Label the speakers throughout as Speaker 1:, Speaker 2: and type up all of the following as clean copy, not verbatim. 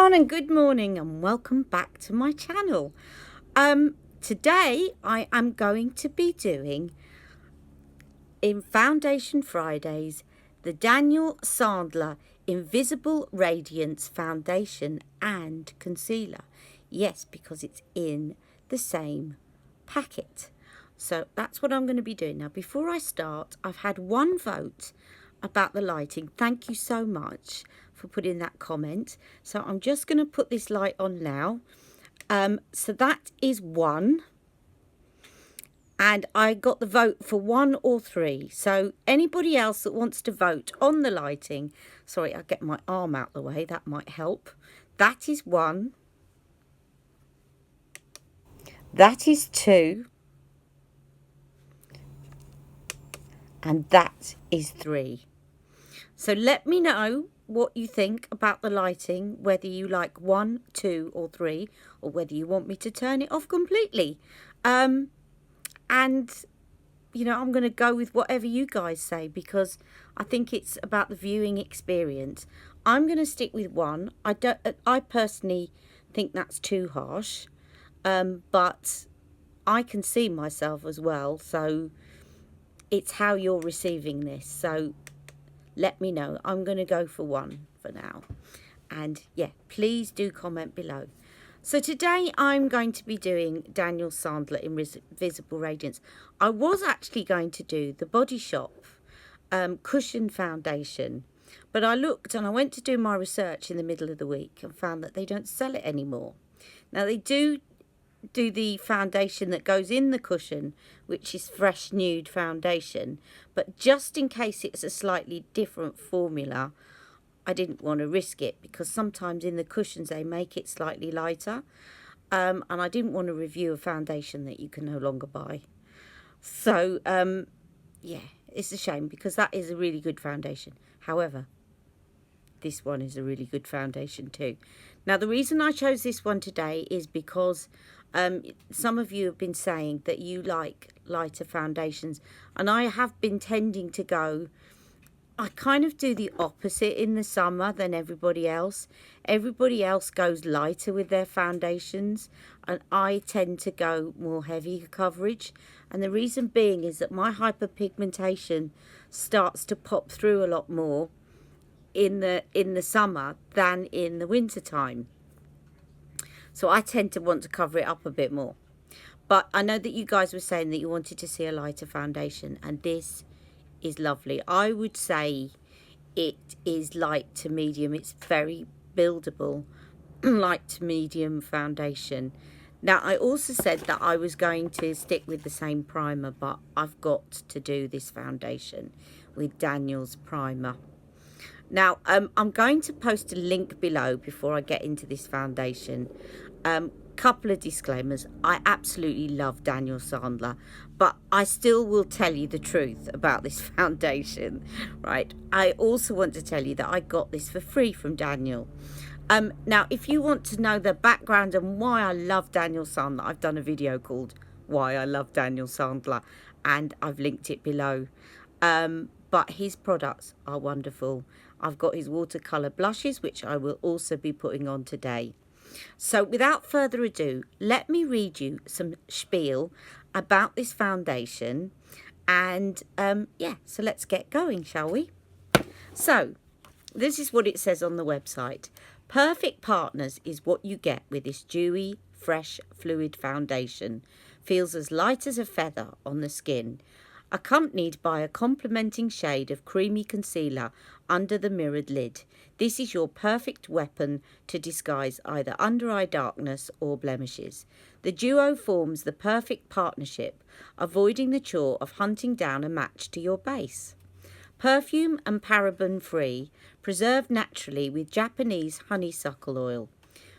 Speaker 1: everyone, and good morning and welcome back to my channel. Today I am going to be doing, in Foundation Fridays, the Daniel Sandler Invisible Radiance Foundation and Concealer. Yes, because it's in the same packet. So that's what I'm going to be doing. Now, before I start, I've had one vote about the lighting. Thank you so much for putting that comment. So I'm just going to put this light on now. So that is one. And I got the vote for 1 or 3. So anybody else that wants to vote on the lighting, sorry, I'll get my arm out the way, that might help. That is 1. That is 2. And that is 3. So let me know what you think about the lighting, whether you like 1, 2 or 3, or whether you want me to turn it off completely. And, you know, I'm going to go with whatever you guys say, because I think it's about the viewing experience. I'm going to stick with 1. I personally think that's too harsh, but I can see myself as well, so it's how you're receiving this. So let me know. I'm going to go for 1 for now. And yeah, please do comment below. So today I'm going to be doing Daniel Sandler Invisible Radiance. I was actually going to do the Body Shop Cushion Foundation, but I looked and I went to do my research in the middle of the week and found that they don't sell it anymore. Now they do the foundation that goes in the cushion, which is Fresh Nude Foundation, but just in case it's a slightly different formula, I didn't want to risk it, because sometimes in the cushions they make it slightly lighter, and I didn't want to review a foundation that you can no longer buy. So yeah, it's a shame, because that is a really good foundation. However, this one is a really good foundation too. Now, the reason I chose this one today is because some of you have been saying that you like lighter foundations, and I have been tending to go, I kind of do the opposite in the summer than everybody else. Everybody else goes lighter with their foundations, and I tend to go more heavy coverage. And the reason being is that my hyperpigmentation starts to pop through a lot more in the summer than in the winter time. So I tend to want to cover it up a bit more. But I know that you guys were saying that you wanted to see a lighter foundation, and this is lovely. I would say it is light to medium. It's very buildable, light to medium foundation. Now, I also said that I was going to stick with the same primer, but I've got to do this foundation with Daniel's primer. Now, I'm going to post a link below before I get into this foundation. Couple of disclaimers. I absolutely love Daniel Sandler, but I still will tell you the truth about this foundation, right? I also want to tell you that I got this for free from Daniel. Now, if you want to know the background and why I love Daniel Sandler, I've done a video called Why I Love Daniel Sandler, and I've linked it below. But his products are wonderful. I've got his watercolour blushes, which I will also be putting on today. So without further ado, let me read you some spiel about this foundation. And yeah, so let's get going, shall we? So this is what it says on the website. Perfect partners is what you get with this dewy, fresh, fluid foundation. Feels as light as a feather on the skin, accompanied by a complementing shade of creamy concealer under the mirrored lid. This is your perfect weapon to disguise either under-eye darkness or blemishes. The duo forms the perfect partnership, avoiding the chore of hunting down a match to your base. Perfume and paraben-free, preserved naturally with Japanese honeysuckle oil.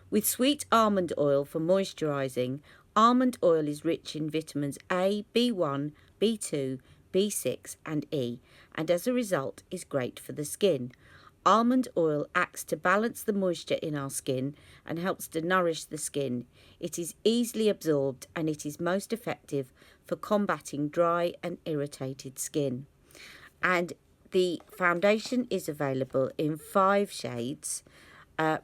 Speaker 1: With sweet almond oil for moisturising, almond oil is rich in vitamins A, B1, B2, B6 and E, and as a result is great for the skin. Almond oil acts to balance the moisture in our skin and helps to nourish the skin. It is easily absorbed, and it is most effective for combating dry and irritated skin. And the foundation is available in 5 shades.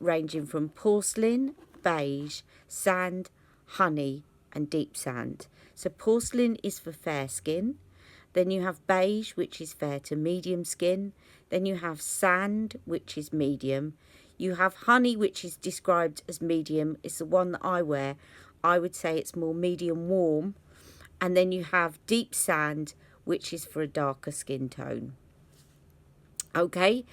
Speaker 1: ranging from porcelain, beige, sand, honey and deep sand. So porcelain is for fair skin. Then you have beige, which is fair to medium skin. Then you have sand, which is medium. You have honey, which is described as medium. It's the one that I wear. I would say it's more medium warm. And then you have deep sand, which is for a darker skin tone. Okay,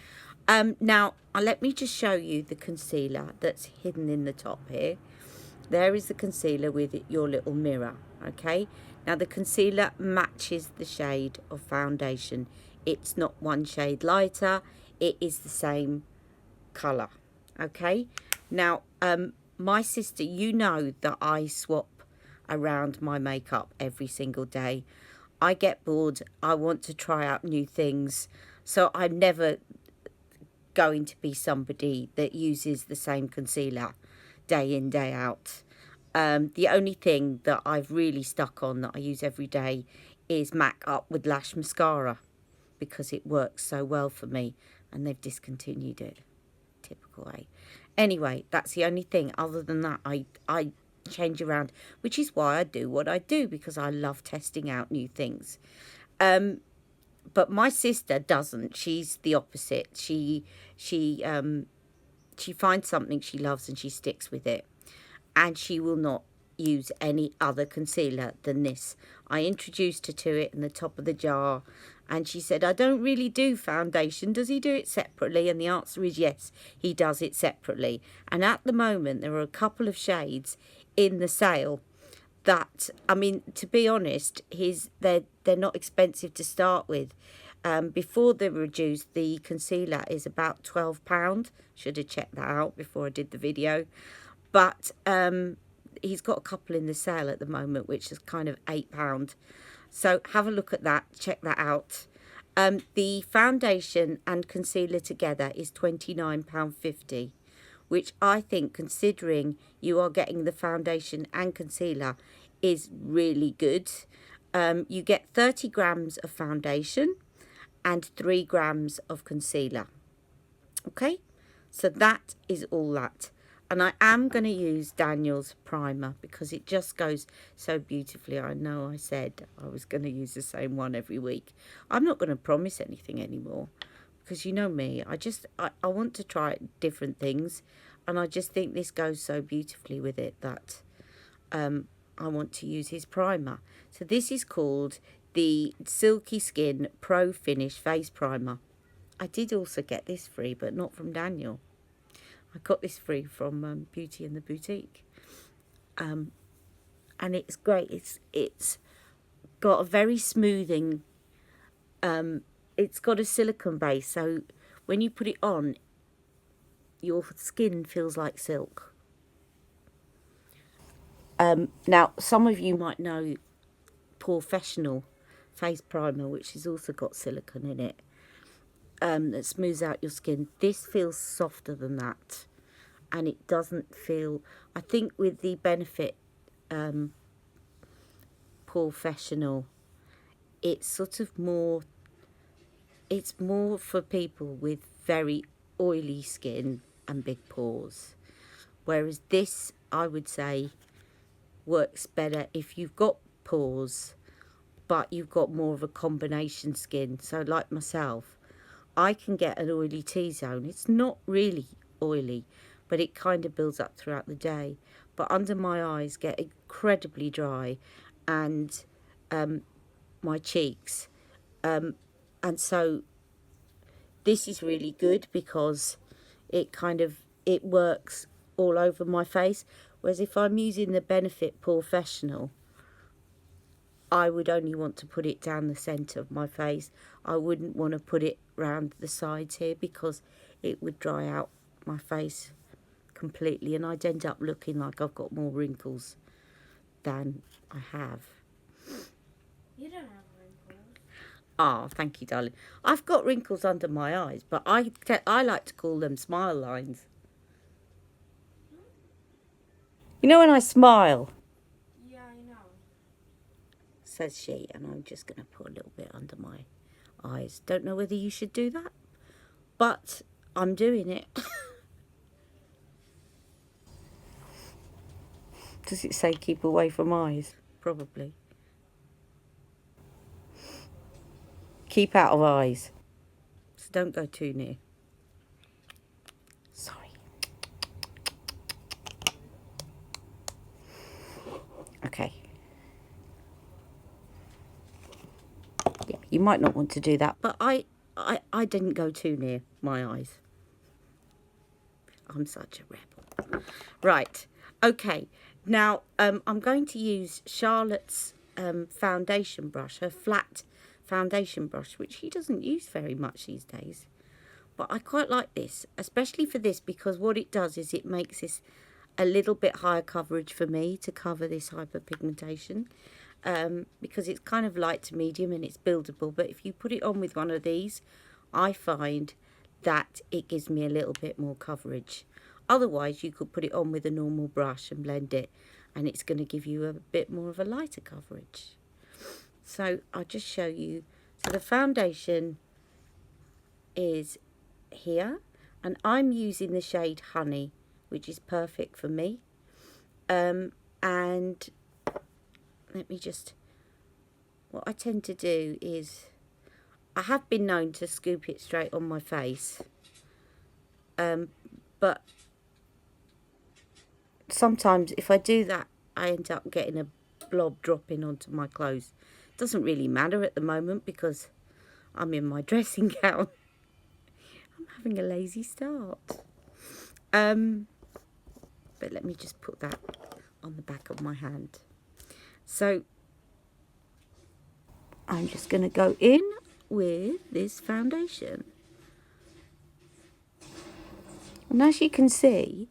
Speaker 1: now let me just show you the concealer that's hidden in the top here. There is the concealer with your little mirror. Okay, now the concealer matches the shade of foundation. It's not one shade lighter, it is the same colour. Okay, now my sister, you know that I swap around my makeup every single day. I get bored, I want to try out new things, so I'm never going to be somebody that uses the same concealer day in, day out. The only thing that I've really stuck on that I use every day is MAC Up with Lash Mascara, because it works so well for me, and they've discontinued it. Typical, eh? Anyway, that's the only thing. Other than that, I change around, which is why I do what I do, because I love testing out new things. But my sister doesn't. She's the opposite. She finds something she loves and she sticks with it, and she will not use any other concealer than this. I introduced her to it in the top of the jar, and she said, I don't really do foundation. Does he do it separately? And the answer is yes, he does it separately. And at the moment, there are a couple of shades in the sale that, I mean, to be honest, they're not expensive to start with. Before they're reduced, the concealer is about £12. Should have checked that out before I did the video. But he's got a couple in the sale at the moment, which is kind of £8. So have a look at that, check that out. The foundation and concealer together is £29.50, which I think, considering you are getting the foundation and concealer, is really good. You get 30 grams of foundation and 3 grams of concealer. Okay, so that is all that. And I am going to use Daniel's primer because it just goes so beautifully. I know I said I was going to use the same one every week. I'm not going to promise anything anymore, because you know me, I want to try different things, and I just think this goes so beautifully with it that I want to use his primer. So this is called the Silky Skin Pro Finish Face Primer. I did also get this free, but not from Daniel. I got this free from Beauty in the Boutique, and it's great. It's got a very smoothing. It's got a silicone base, so when you put it on, your skin feels like silk. Now, some of you might know Professional Face Primer, which has also got silicone in it. That smooths out your skin. This feels softer than that, and it doesn't feel, I think with the Benefit Professional, it's sort of more, it's more for people with very oily skin and big pores, whereas this, I would say, works better if you've got pores but you've got more of a combination skin. So like myself, I can get an oily T-zone. It's not really oily, but it kind of builds up throughout the day. But under my eyes get incredibly dry, and my cheeks. And so this is really good because it works all over my face. Whereas if I'm using the Benefit Professional, I would only want to put it down the centre of my face. I wouldn't want to put it round the sides here because it would dry out my face completely, and I'd end up looking like I've got more wrinkles than I have.
Speaker 2: You don't have wrinkles.
Speaker 1: Ah, thank you, darling. I've got wrinkles under my eyes, but I like to call them smile lines. You know when I smile?
Speaker 2: Yeah, I know.
Speaker 1: Says she, and I'm just going to put a little bit under my eyes. Don't know whether you should do that, but I'm doing it. Does it say keep away from eyes? Probably. Keep out of eyes. So don't go too near. Sorry. Okay. Yeah, you might not want to do that, but I didn't go too near my eyes. I'm such a rebel. Right. Okay. Now, I'm going to use Charlotte's foundation brush, her flat foundation brush, which she doesn't use very much these days. But I quite like this, especially for this, because what it does is it makes this a little bit higher coverage for me to cover this hyperpigmentation. Because it's kind of light to medium and it's buildable. But if you put it on with one of these, I find that it gives me a little bit more coverage. Otherwise, you could put it on with a normal brush and blend it, and it's going to give you a bit more of a lighter coverage. So I'll just show you. So the foundation is here, and I'm using the shade Honey, which is perfect for me. And let me just, what I tend to do is, I have been known to scoop it straight on my face, but sometimes if I do that, I end up getting a blob dropping onto my clothes. Doesn't really matter at the moment because I'm in my dressing gown. I'm having a lazy start. But let me just put that on the back of my hand. So I'm just going to go in with this foundation. And as you can see,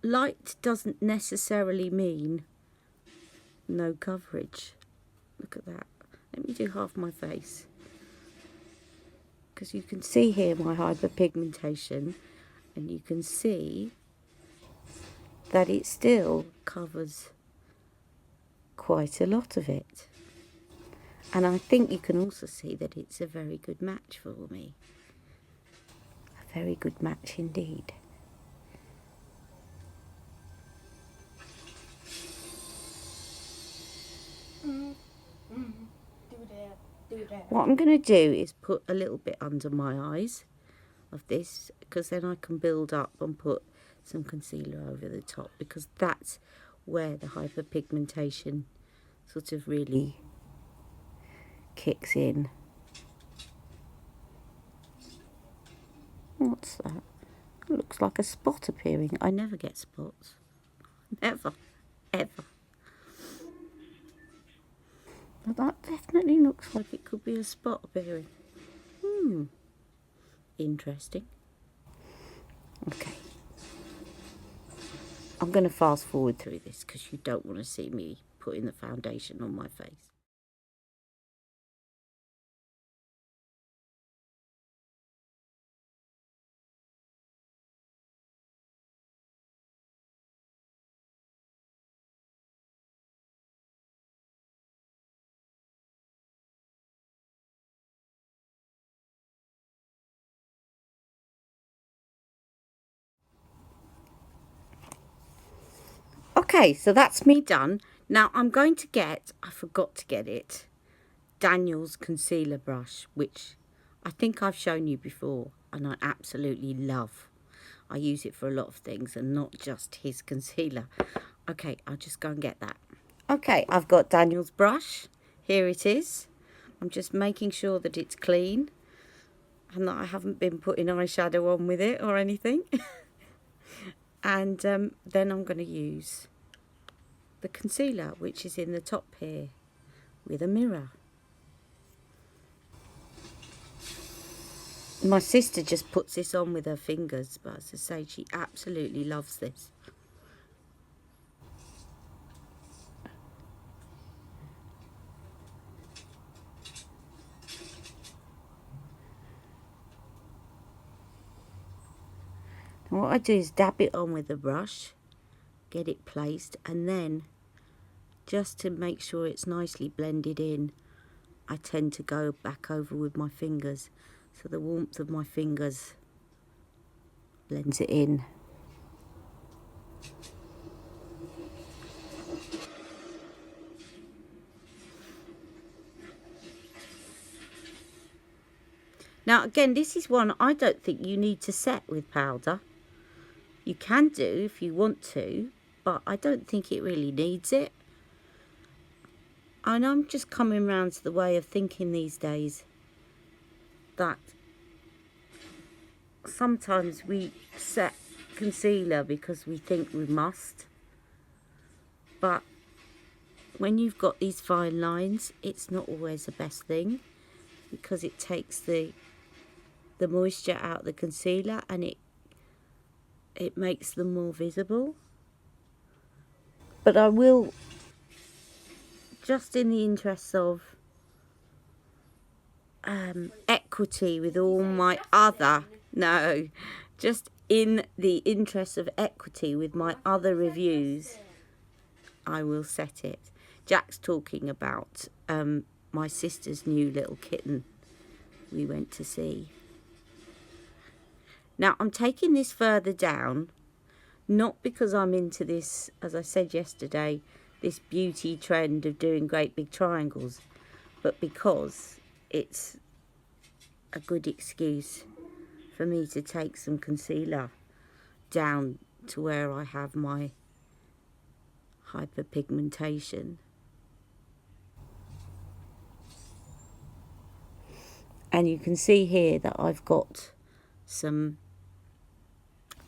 Speaker 1: light doesn't necessarily mean no coverage. Look at that. Let me do half my face, because you can see here my hyperpigmentation, and you can see that it still covers quite a lot of it. And I think you can also see that it's a very good match for me. A very good match indeed. What I'm going to do is put a little bit under my eyes of this, because then I can build up and put some concealer over the top, because that's where the hyperpigmentation sort of really kicks in. What's that? It looks like a spot appearing. I never get spots. Never. Ever. But that definitely looks like it could be a spot appearing. Interesting. Okay. I'm going to fast forward through this because you don't want to see me putting the foundation on my face. Okay, so that's me done. Now I'm going to get, I forgot to get it, Daniel's concealer brush, which I think I've shown you before and I absolutely love. I use it for a lot of things and not just his concealer. Okay, I'll just go and get that. Okay, I've got Daniel's brush. Here it is. I'm just making sure that it's clean and that I haven't been putting eyeshadow on with it or anything. And then I'm going to use the concealer, which is in the top here, with a mirror. My sister just puts this on with her fingers, but as I say, she absolutely loves this. And what I do is dab it on with the brush, get it placed, and then just to make sure it's nicely blended in, I tend to go back over with my fingers, so the warmth of my fingers blends it in. Now again, this is one I don't think you need to set with powder. You can do if you want to, but I don't think it really needs it. And I'm just coming round to the way of thinking these days that sometimes we set concealer because we think we must, but when you've got these fine lines, it's not always the best thing, because it takes the moisture out of the concealer and it makes them more visible. But I will, just in the interests of equity with all my other, no, just in the interest of equity with my other reviews, I will set it. Jack's talking about my sister's new little kitten we went to see. Now I'm taking this further down, not because I'm into this, as I said yesterday, this beauty trend of doing great big triangles, but because it's a good excuse for me to take some concealer down to where I have my hyperpigmentation. And you can see here that I've got some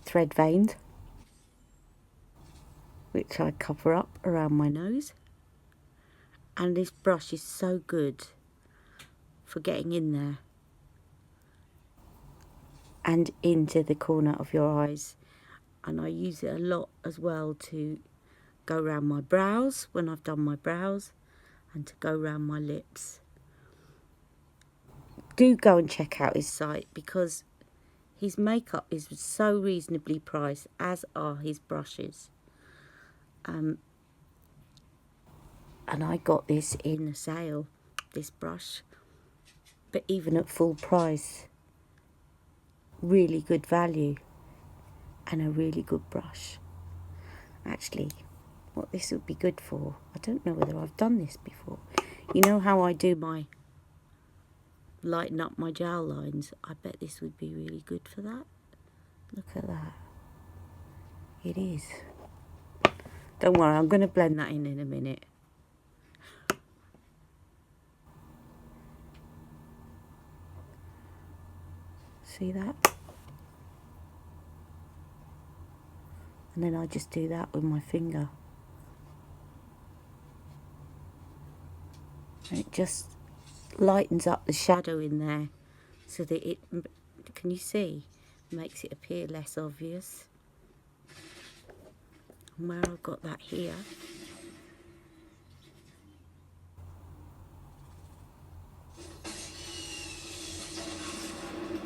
Speaker 1: thread veins, which I cover up around my nose. And this brush is so good for getting in there and into the corner of your eyes. And I use it a lot as well to go around my brows when I've done my brows, and to go around my lips. Do go and check out his site, because his makeup is so reasonably priced, as are his brushes. And I got this in a sale, this brush, but even at full price, really good value and a really good brush. Actually, what this would be good for, I don't know whether I've done this before. You know how I do my lighten up my jowl lines? I bet this would be really good for that. Look at that. It is. Don't worry, I'm going to blend that in a minute. See that? And then I just do that with my finger. And it just lightens up the shadow in there so that it, can you see, makes it appear less obvious. And where I've got that here,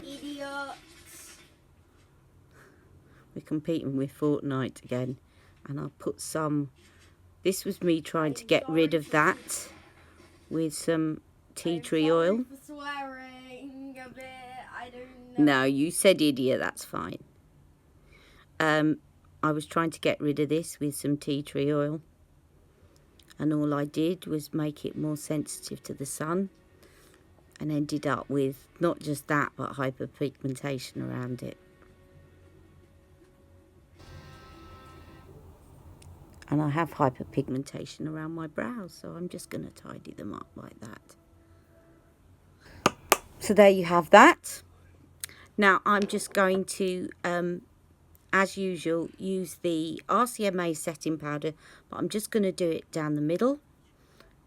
Speaker 2: Idiots.
Speaker 1: we're competing with Fortnite again, and I'll put some, this was me trying to get rid of that with some tea tree oil.
Speaker 2: For swearing a bit. I don't know.
Speaker 1: No, you said idiot, that's fine. I was trying to get rid of this with some tea tree oil, and all I did was make it more sensitive to the sun, and ended up with not just that, but hyperpigmentation around it. And I have hyperpigmentation around my brows, so I'm just going to tidy them up like that. So there you have that. Now I'm just going to, as usual, use the RCMA setting powder, but I'm just going to do it down the middle,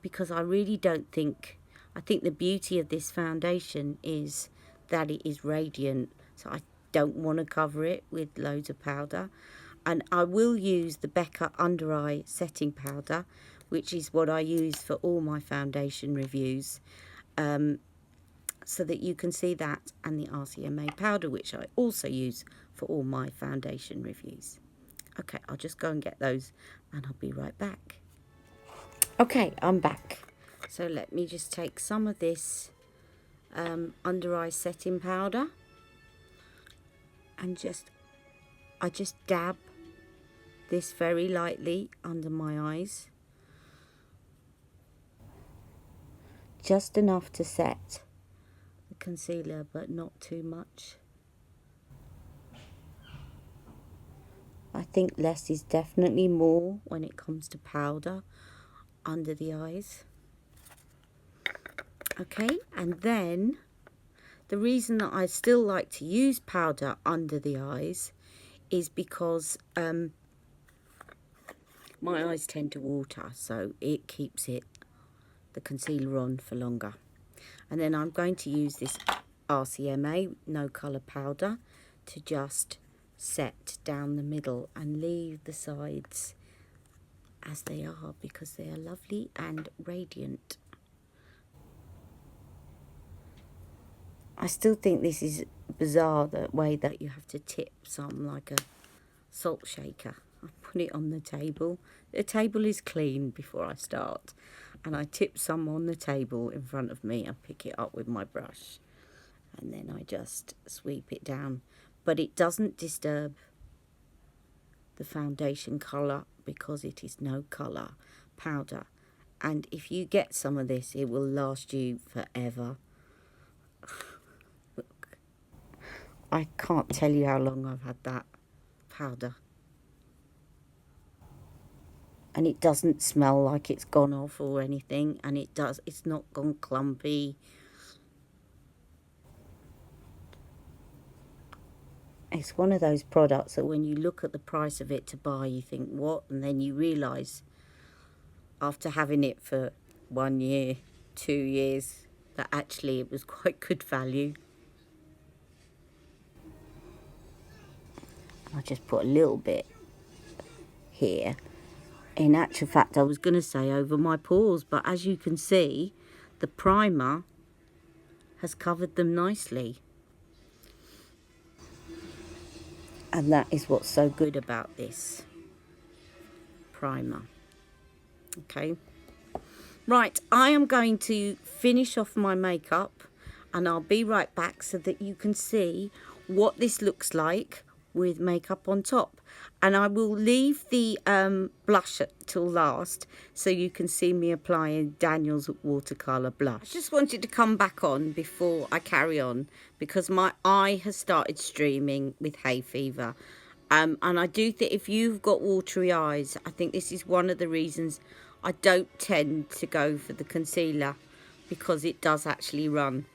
Speaker 1: because I really don't think, I think the beauty of this foundation is that it is radiant, so I don't want to cover it with loads of powder. And I will use the Becca Under Eye Setting Powder, which is what I use for all my foundation reviews, so that you can see that, and the RCMA powder, which I also use for all my foundation reviews. Okay, I'll just go and get those, and I'll be right back. Okay, I'm back. So let me just take some of this Under Eye Setting Powder, and I just dab this very lightly under my eyes, just enough to set the concealer, but not too much. I think less is definitely more when it comes to powder under the eyes. Okay, and then the reason that I still like to use powder under the eyes is because my eyes tend to water, so it keeps the concealer on for longer. And then I'm going to use this RCMA no colour powder to just set down the middle and leave the sides as they are, because they are lovely and radiant. I still think this is bizarre, the way that you have to tip some like a salt shaker. I put it on the table. The table is clean before I start, and I tip some on the table in front of me and pick it up with my brush, and then I just sweep it down. But it doesn't disturb the foundation colour because it is no colour powder, and if you get some of this, it will last you forever. Look, I can't tell you how long I've had that powder, and it doesn't smell like it's gone off or anything, and it's not gone clumpy. It's one of those products that when you look at the price of it to buy, you think, what? And then you realise after having it for 1 year, 2 years, that actually it was quite good value. I'll just put a little bit here. In actual fact, I was going to say over my pores, but as you can see, the primer has covered them nicely. And that is what's so good about this primer. Okay. Right, I am going to finish off my makeup, and I'll be right back so that you can see what this looks like with makeup on top. And I will leave the blush till last so you can see me applying Daniel's watercolour blush. I just wanted to come back on before I carry on because my eye has started streaming with hay fever. And I do think if you've got watery eyes, I think this is one of the reasons I don't tend to go for the concealer, because it does actually run.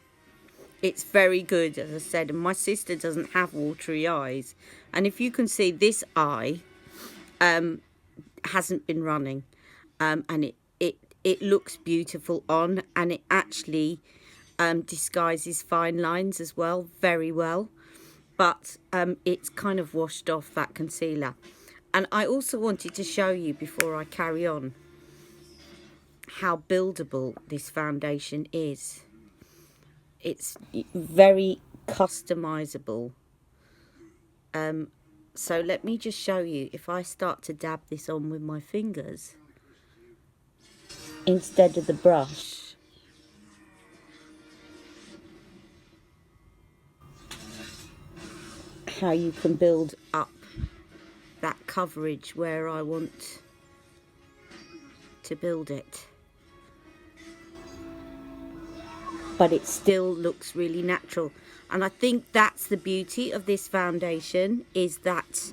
Speaker 1: It's very good, as I said, and my sister doesn't have watery eyes. And if you can see, this eye hasn't been running, and it looks beautiful on, and it actually disguises fine lines as well, very well. But it's kind of washed off that concealer. And I also wanted to show you before I carry on how buildable this foundation is. It's very customizable. So let me just show you, if I start to dab this on with my fingers instead of the brush, how you can build up that coverage where I want to build it. But it still looks really natural. And I think that's the beauty of this foundation, is that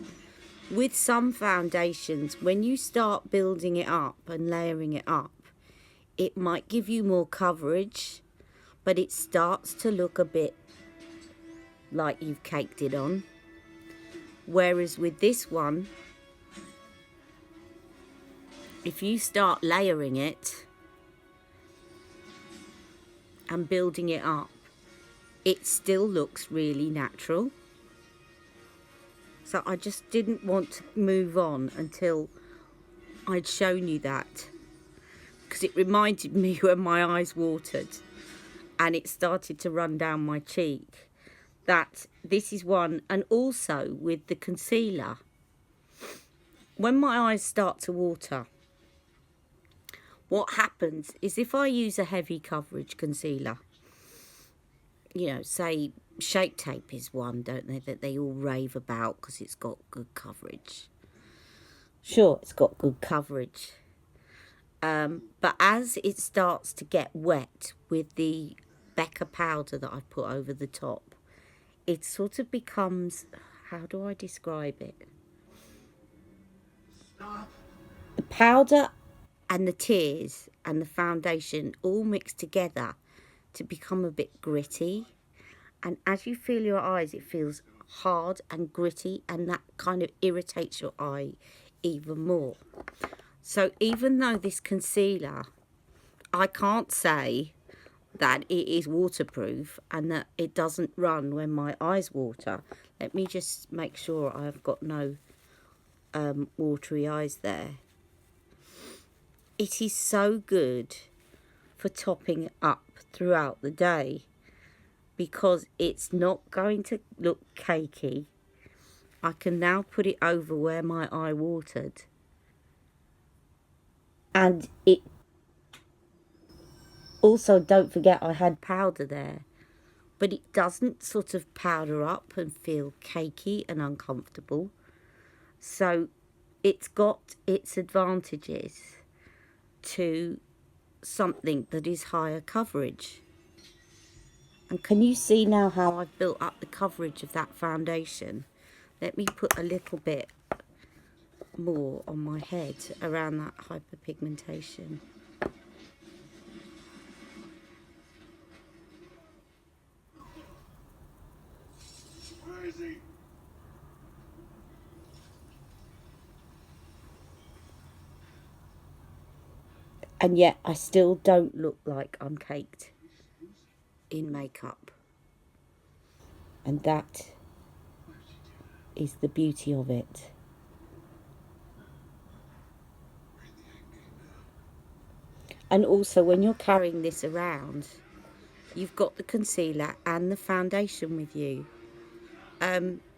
Speaker 1: with some foundations, when you start building it up and layering it up, it might give you more coverage, but it starts to look a bit like you've caked it on. Whereas with this one, if you start layering it and building it up, it still looks really natural. So I just didn't want to move on until I'd shown you that, because it reminded me when my eyes watered and it started to run down my cheek, that this is one. And also with the concealer, when my eyes start to water, what happens is if I use a heavy coverage concealer, you know, say Shape Tape is one, don't they, that they all rave about because it's got good coverage. Sure, it's got good coverage. But as it starts to get wet with the speck of powder that I've put over the top, it sort of becomes, how do I describe it? The powder and the tears and the foundation all mixed together to become a bit gritty. And as you feel your eyes, it feels hard and gritty, and that kind of irritates your eye even more. So even though this concealer, I can't say that it is waterproof and that it doesn't run when my eyes water. Let me just make sure I've got no watery eyes there. It is so good for topping up throughout the day because it's not going to look cakey. I can now put it over where my eye watered, and it also, don't forget I had powder there, but it doesn't sort of powder up and feel cakey and uncomfortable. So it's got its advantages to something that is higher coverage. And can you see now how I've built up the coverage of that foundation? Let me put a little bit more on my head around that hyperpigmentation.
Speaker 3: Where is he?
Speaker 1: And yet I still don't look like I'm caked in makeup. And that is the beauty of it. And also when you're carrying this around, you've got the concealer and the foundation with you.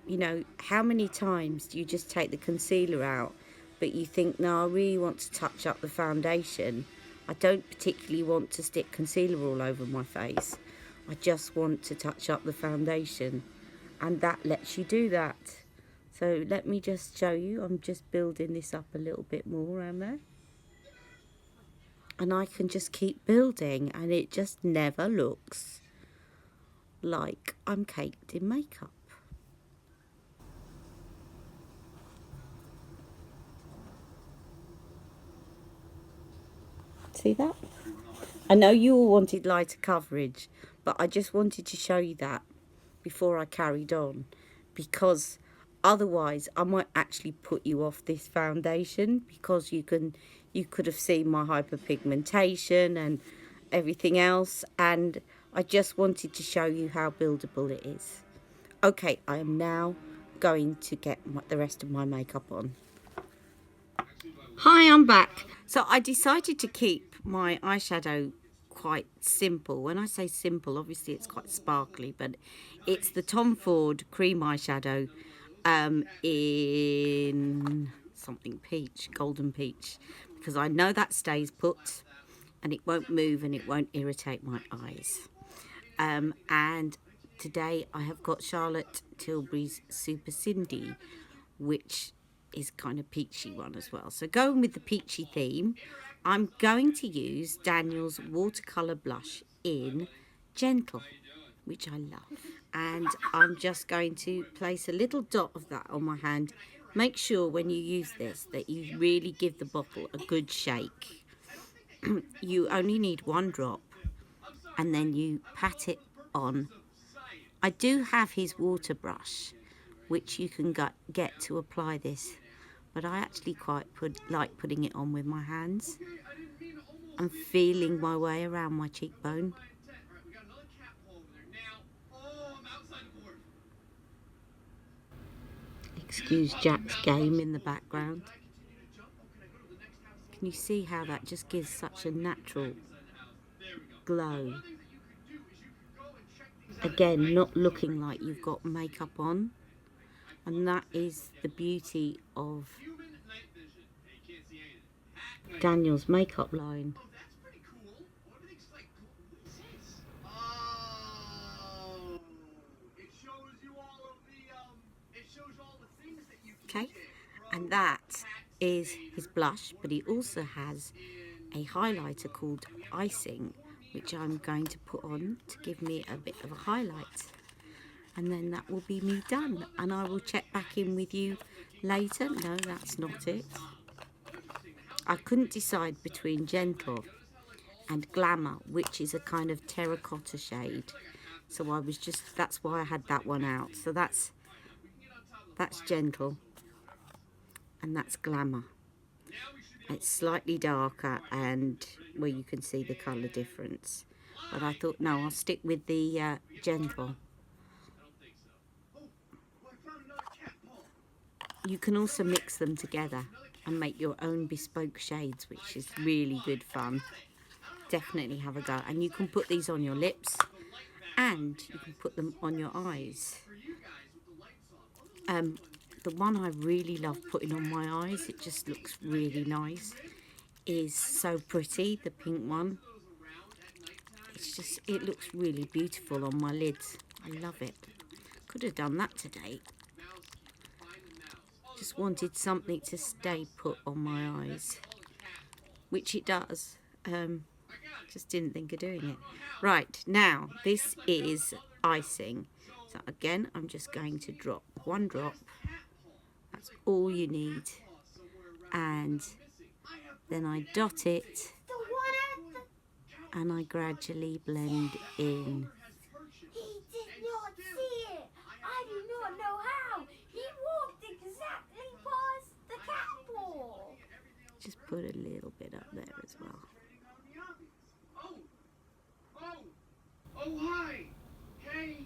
Speaker 1: You know, how many times do you just take the concealer out, but you think, no, I really want to touch up the foundation. I don't particularly want to stick concealer all over my face. I just want to touch up the foundation. And that lets you do that. So let me just show you. I'm just building this up a little bit more around there. And I can just keep building, and it just never looks like I'm caked in makeup. See that? I know you all wanted lighter coverage, but I just wanted to show you that before I carried on, because otherwise I might actually put you off this foundation, because you could have seen my hyperpigmentation and everything else, and I just wanted to show you how buildable it is. Okay, I am now going to get the rest of my makeup on. Hi, I'm back. So I decided to keep my eyeshadow quite simple. When I say simple, obviously it's quite sparkly, but it's the Tom Ford cream eyeshadow in something peach, golden peach, because I know that stays put and it won't move and it won't irritate my eyes. And today I have got Charlotte Tilbury's Super Cindy, which is kind of peachy one as well. So going with the peachy theme, I'm going to use Daniel's watercolour blush in Gentle, which I love. And I'm just going to place a little dot of that on my hand. Make sure when you use this that you really give the bottle a good shake. You only need one drop, and then you pat it on. I do have his water brush, which you can get to apply this, but I actually quite like putting it on with my hands. I'm feeling my way around my cheekbone. Excuse Jack's game in the background. Can you see how that just gives such a natural glow? Again, not looking like you've got makeup on. And that is the beauty of Daniel's makeup line. Okay, and that is his blush, but he also has a highlighter called Icing, which I'm going to put on to give me a bit of a highlight. And then that will be me done. And I will check back in with you later. No, that's not it. I couldn't decide between gentle and glamour, which is a kind of terracotta shade. So I was just, that's why I had that one out. So that's gentle and that's glamour. It's slightly darker and where you can see the colour difference. But I thought, no, I'll stick with the gentle. You can also mix them together and make your own bespoke shades, which is really good fun. Definitely have a go. And you can put these on your lips and you can put them on your eyes. The one I really love putting on my eyes, it just looks really nice, is So Pretty, the pink one. It's just, it looks really beautiful on my lids. I love it. Could have done that today. Just wanted something to stay put on my eyes, which it does. Just didn't think of doing it. Right, now this is icing. So again, I'm just going to drop one drop. That's all you need. And then I dot it and I gradually blend in.
Speaker 2: He did not see it. I do not know how. He walked exactly past the cat ball.
Speaker 1: Just put a little bit up there as well.
Speaker 3: Oh, hi. Hey.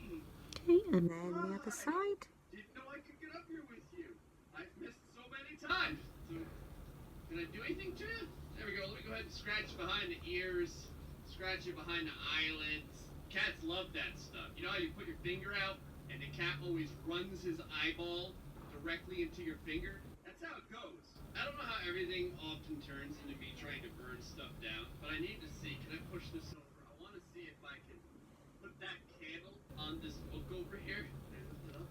Speaker 1: Okay, and then the other side.
Speaker 3: Didn't know I could get up here with you. I've missed so many times. So, can I do anything to you? There we go. Let me go ahead and scratch behind the ears. Scratch it behind the eyelids. Cats love that stuff. You know how you put your finger out and the cat always runs his eyeball directly into your finger? That's how it goes. I don't know how everything often turns into me trying to burn stuff down, but I need to see. Can I push this over? I want to see if I can put that candle on this book over here. Can I lift it up?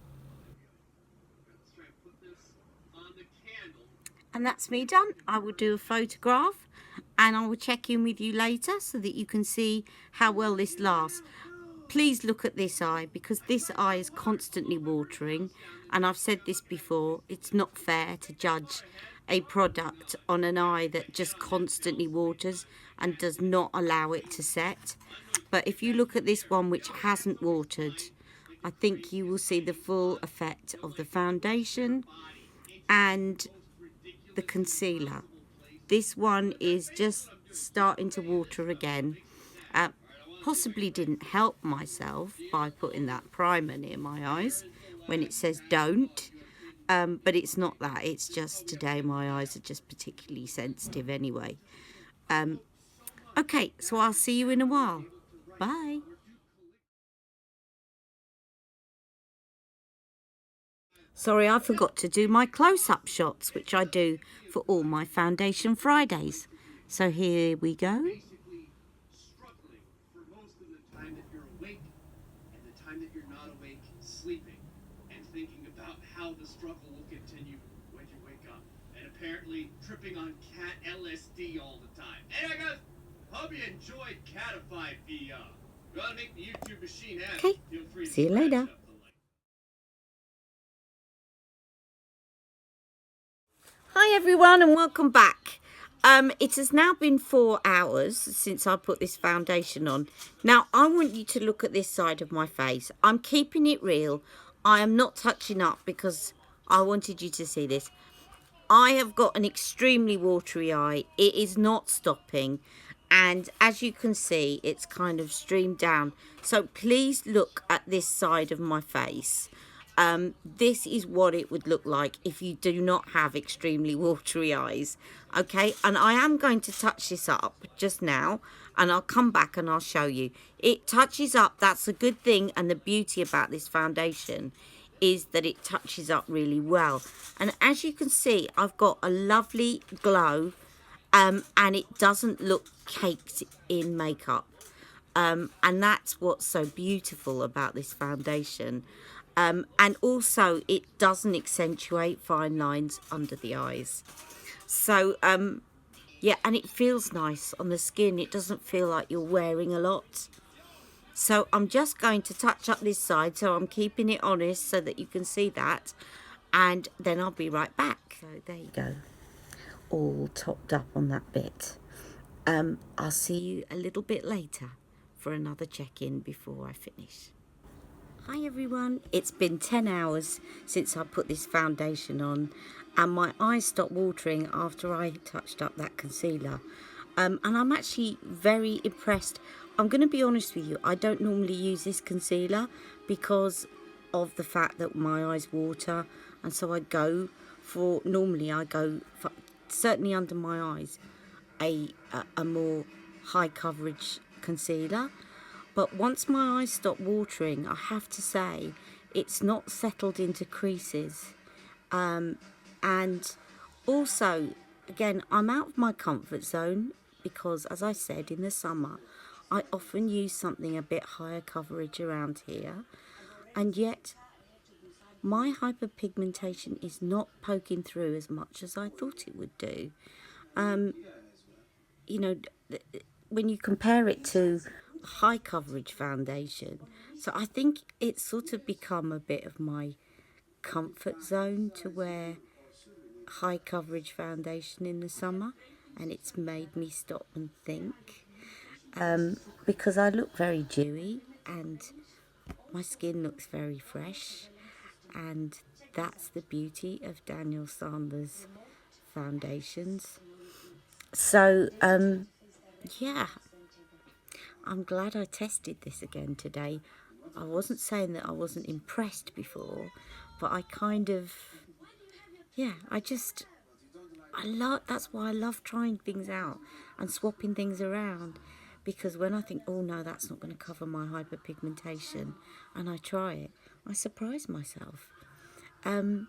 Speaker 3: Let's try and put this on the candle.
Speaker 1: And that's me done. I will do a photograph and I will check in with you later so that you can see how well this lasts. Please look at this eye, because this eye is constantly watering, and I've said this before, it's not fair to judge a product on an eye that just constantly waters and does not allow it to set. But if you look at this one which hasn't watered, I think you will see the full effect of the foundation and the concealer. This one is just starting to water again. Possibly didn't help myself by putting that primer near my eyes when it says don't, but it's not that, it's just today my eyes are just particularly sensitive anyway. Okay, so I'll see you in a while. Bye. Sorry, I forgot to do my close-up shots, which I do for all my Foundation Fridays. So here we go.
Speaker 3: Basically, struggling for most of the time that you're awake and the time that you're not awake, sleeping, and thinking about how the struggle will continue when you wake up. And apparently tripping on cat LSD all the time. Anyway, guys, hope you enjoyed Catify VR. If you want to make the YouTube machine happy,
Speaker 1: Okay,
Speaker 3: feel free to
Speaker 1: see you
Speaker 3: scratch
Speaker 1: later.
Speaker 3: up the link.
Speaker 1: Hi everyone and welcome back. It has now been 4 hours since I put this foundation on. Now I want you to look at this side of my face. I'm keeping it real. I am not touching up because I wanted you to see this. I have got an extremely watery eye. It is not stopping. And as you can see, it's kind of streamed down. So please look at this side of my face. This is what it would look like if you do not have extremely watery eyes. Okay, and I am going to touch this up just now and I'll come back and I'll show you. It touches up, that's a good thing, and the beauty about this foundation is that it touches up really well. And as you can see, I've got a lovely glow, and it doesn't look caked in makeup. And that's what's so beautiful about this foundation. And also it doesn't accentuate fine lines under the eyes. So Yeah, and it feels nice on the skin. It doesn't feel like you're wearing a lot. So I'm just going to touch up this side, so I'm keeping it honest so that you can see that, and then I'll be right back. So there you go, all topped up on that bit. I'll see you a little bit later for another check-in before I finish. Hi everyone, it's been 10 hours since I put this foundation on, and my eyes stopped watering after I touched up that concealer. And I'm actually very impressed. I'm going to be honest with you, I don't normally use this concealer because of the fact that my eyes water, and so normally I go for, certainly under my eyes, a more high coverage concealer. But once my eyes stop watering, I have to say it's not settled into creases. And also, again, I'm out of my comfort zone because, as I said, in the summer I often use something a bit higher coverage around here, and yet my hyperpigmentation is not poking through as much as I thought it would do. You know, when you compare it to high coverage foundation, so I think it's sort of become a bit of my comfort zone to wear high coverage foundation in the summer, and it's made me stop and think, because I look very dewy and my skin looks very fresh, and that's the beauty of Daniel Sandler's foundations. So yeah, I'm glad I tested this again today. I wasn't saying that I wasn't impressed before, but I kind of, yeah, that's why I love trying things out and swapping things around, because when I think, oh no, that's not going to cover my hyperpigmentation, and I try it, I surprise myself. And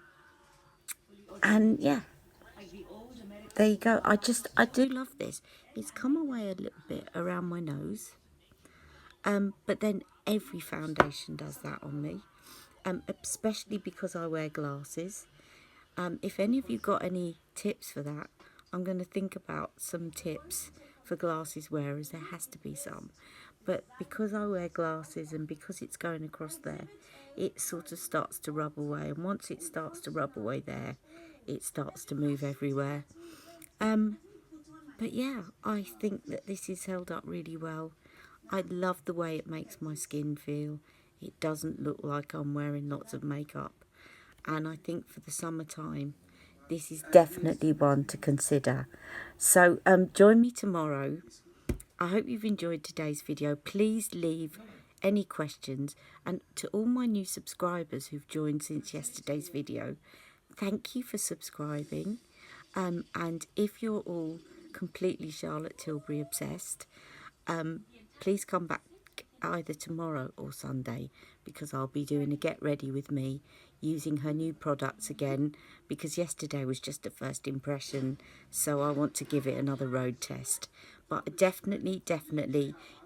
Speaker 1: yeah, there you go. I do love this. It's come away a little bit around my nose. But then every foundation does that on me, especially because I wear glasses. If any of you got any tips for that, I'm going to think about some tips for glasses wearers. There has to be some. But because I wear glasses and because it's going across there, it sort of starts to rub away. And once it starts to rub away there, it starts to move everywhere. But yeah, I think that this is held up really well. I love the way it makes my skin feel. It doesn't look like I'm wearing lots of makeup. And I think for the summertime, this is definitely one to consider. So join me tomorrow. I hope you've enjoyed today's video. Please leave any questions. And to all my new subscribers who've joined since yesterday's video, thank you for subscribing. And if you're all completely Charlotte Tilbury obsessed, please come back either tomorrow or Sunday, because I'll be doing a get ready with me using her new products again, because yesterday was just a first impression, so I want to give it another road test. But definitely,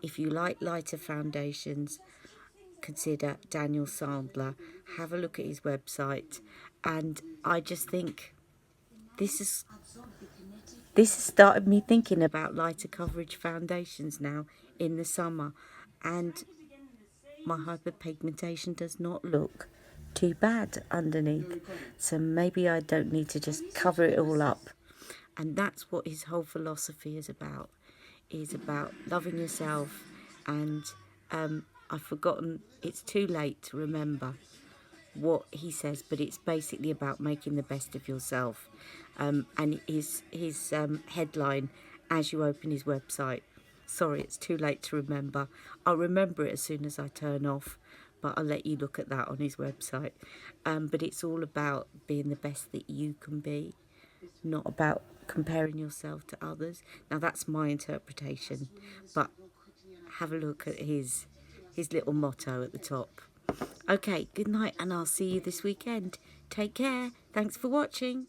Speaker 1: if you like lighter foundations, consider Daniel Sandler. Have a look at his website, and I just think this has started me thinking about lighter coverage foundations now in the summer, and my hyperpigmentation does not look too bad underneath, so maybe I don't need to just cover it all up. And that's what his whole philosophy is about loving yourself. And I've forgotten, it's too late to remember what he says, but it's basically about making the best of yourself. And his headline as you open his website, sorry, it's too late to remember. I'll remember it as soon as I turn off, but I'll let you look at that on his website. But it's all about being the best that you can be, not about comparing yourself to others. Now that's my interpretation, but have a look at his little motto at the top. Okay, good night, and I'll see you this weekend. Take care. Thanks for watching.